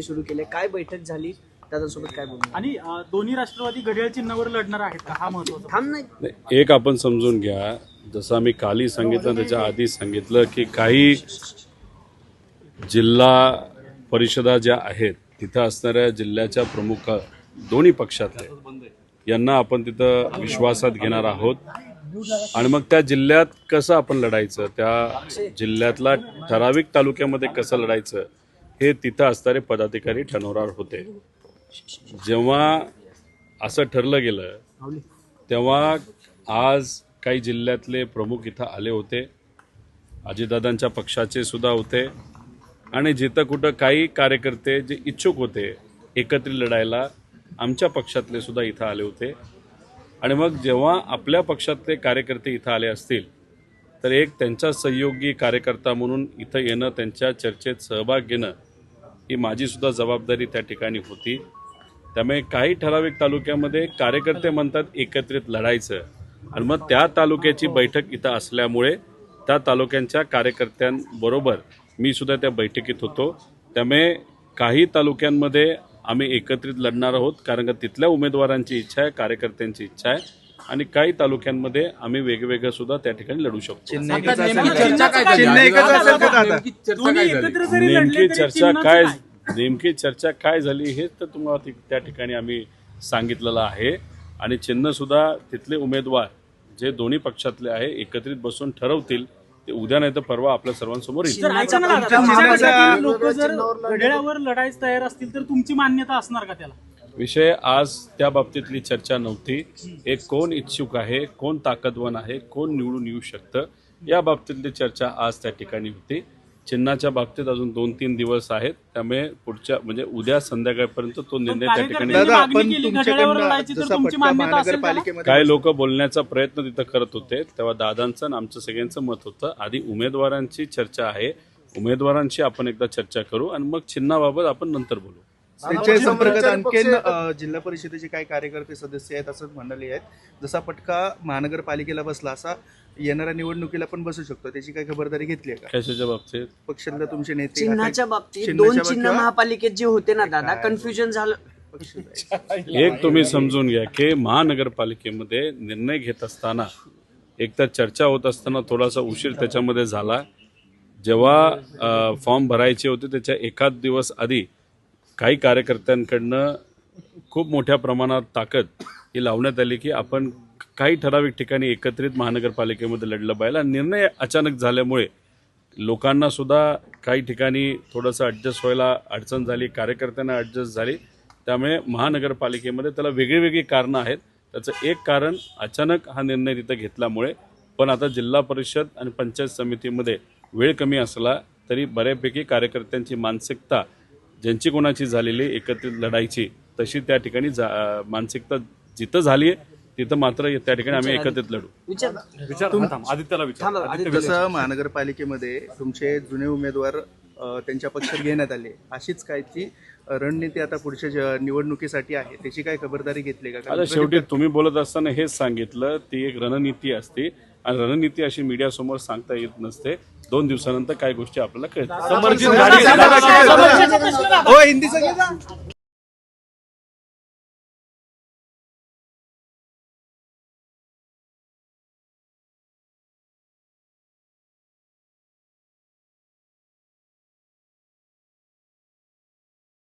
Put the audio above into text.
सुरू केले, काय बैठक झाली, दादांसोबत काय बोलणं आणि दोन्ही राष्ट्रवादी घड्याळ चिन्हावर लढणार आहेत का, हा महत्त्वाचा थांब नाही. एक आपण समजून घ्या, जसं आम्ही कालही सांगितलं त्याच्या आधी सांगितलं की काही जिल्हा परिषदा ज्या आहेत तिथं असणाऱ्या जिल्ह्याच्या प्रमुख दोन्ही पक्षातले यांना आपण तिथं विश्वासात घेणार आहोत आणि मग त्या जिल्ह्यात कसं आपण लढायचं, त्या जिल्ह्यातला ठराविक तालुक्यामध्ये कसं लढायचं हे तिथं असणारे पदाधिकारी ठरवणार होते. जेव्हा असं ठरलं गेलं तेव्हा आज काही जिल्ह्यातले प्रमुख इथं आले होते, अजितदादांच्या पक्षाचे सुद्धा होते आणि जिथं कुठं काही कार्यकर्ते जे इच्छुक होते एकत्रित लढायला आमच्या पक्षातले सुद्धा इथं आले होते. आणि मग जेव्हा आपल्या पक्षातले कार्यकर्ते इथं आले असतील तर एक त्यांचा सहयोगी कार्यकर्ता म्हणून इथं येणं, त्यांच्या चर्चेत सहभाग घेणं ही माझी सुद्धा जबाबदारी त्या ठिकाणी होती. त्यामुळे काही ठराविक तालुक्यामध्ये कार्यकर्ते म्हणतात एकत्रित लढायचं आणि मग त्या तालुक्याची बैठक इथं असल्यामुळे त्या तालुक्यांच्या कार्यकर्त्यांबरोबर मी सुद्धा त्या बैठकीत होतो. त्यामुळे काही तालुक्यांमध्ये आम्ही एकत्रित लढणार आहोत कारण का तिथल्या उमेदवारांची इच्छा आहे, कार्यकर्त्यांची इच्छा आहे आणि काही तालुक्यांमध्ये आम्ही वेगवेगळं सुद्धा त्या ठिकाणी लढू शकतो. नेमकी चर्चा काय झाली हे तर तुम्हाला त्या ठिकाणी आम्ही सांगितलेलं आहे आणि चिन्ह सुद्धा तिथले उमेदवार जे दोन्ही पक्षातले आहे एकत्रित बसून ठरवतील ते उद्या नाही तर परवा आपल्या सर्वांसमोर येईल. लोक जर घड्याळावर लढायला तयार असतील तर तुमची मान्यता असणार का त्याला? विषय आज त्या बाबतीतली चर्चा नव्हती. एक कोण इच्छुक आहे, कोण ताकदवान आहे, कोण निवडून येऊ शकतं या बाबतीतली चर्चा आज त्या ठिकाणी होती. चिन्हाच्या बाबतीत अजून 2-3 दिवस आहेत, त्यामुळे पुढच्या म्हणजे उद्या संध्याकाळपर्यंत तो निर्णय त्या ठिकाणी. काही लोक बोलण्याचा प्रयत्न तिथं करत होते तेव्हा दादांचं आणि आमचं सगळ्यांचं मत होतं आधी उमेदवारांची चर्चा आहे, उमेदवारांशी आपण एकदा चर्चा करू आणि मग चिन्हाबाबत आपण नंतर बोलू. त्यांच्या संपर्कात आणखीन जिल्हा परिषदेचे काही कार्यकर्ते सदस्य आहेत असं म्हणाले आहेत. जसा पटका महानगरपालिकेला बसला असा येणाऱ्या निवडणुकीला पण बसू शकतो, त्याची काही खबरदारी घेतली आहे का? कशाच्या बाबतीत? पक्षातले तुमचे नेते चिन्हाच्या बाबतीत 2 चिन्ह महापालिकेत जे होते ना दादा, कन्फ्युजन झालं. एक तुम्ही समजून घ्या की महानगरपालिकेमध्ये निर्णय घेत असताना एकतर चर्चा होत असताना थोडासा उशीर त्याच्यामध्ये झाला. जेव्हा फॉर्म भरायचे होते त्याच्या एखाद दिवस आधी काही कार्यकर्त्यांकडनं खूप मोठ्या प्रमाणात ताकद ही लावण्यात आली की आपण काही ठराविक ठिकाणी एकत्रित महानगरपालिकेमध्ये लढलं पाहिजे. निर्णय अचानक झाल्यामुळे लोकांना सुद्धा काही ठिकाणी थोडंसं ॲडजस्ट व्हायला अडचण झाली, कार्यकर्त्यांना ॲडजस्ट झाली. त्यामुळे महानगरपालिकेमध्ये त्याला वेगळी कारणं आहेत. त्याचं एक कारण अचानक हा निर्णय तिथं घेतल्यामुळे. पण आता जिल्हा परिषद आणि पंचायत समितीमध्ये वेळ कमी असला तरी बऱ्यापैकी कार्यकर्त्यांची मानसिकता ज्यांची कोणाची झालेली एकत्रित लढायची तशी त्या ठिकाणी मानसिकता जिथं झाली आहे तिथं मात्र त्या ठिकाणी आम्ही एकत्रित लढू. जसं महानगरपालिकेमध्ये तुमचे जुने उमेदवार त्यांच्या पक्षात घेण्यात आले, अशीच काय ती रणनीती आता पुढच्या निवडणुकीसाठी आहे, त्याची काय खबरदारी घेतली का? आता शेवटी तुम्ही बोलत असताना हेच सांगितलं, ती एक रणनीती असते आणि रणनीती अशी मीडियासमोर सांगता येत नसते. 2 दिवसानंतर काही गोष्टी आपल्याला कळतात.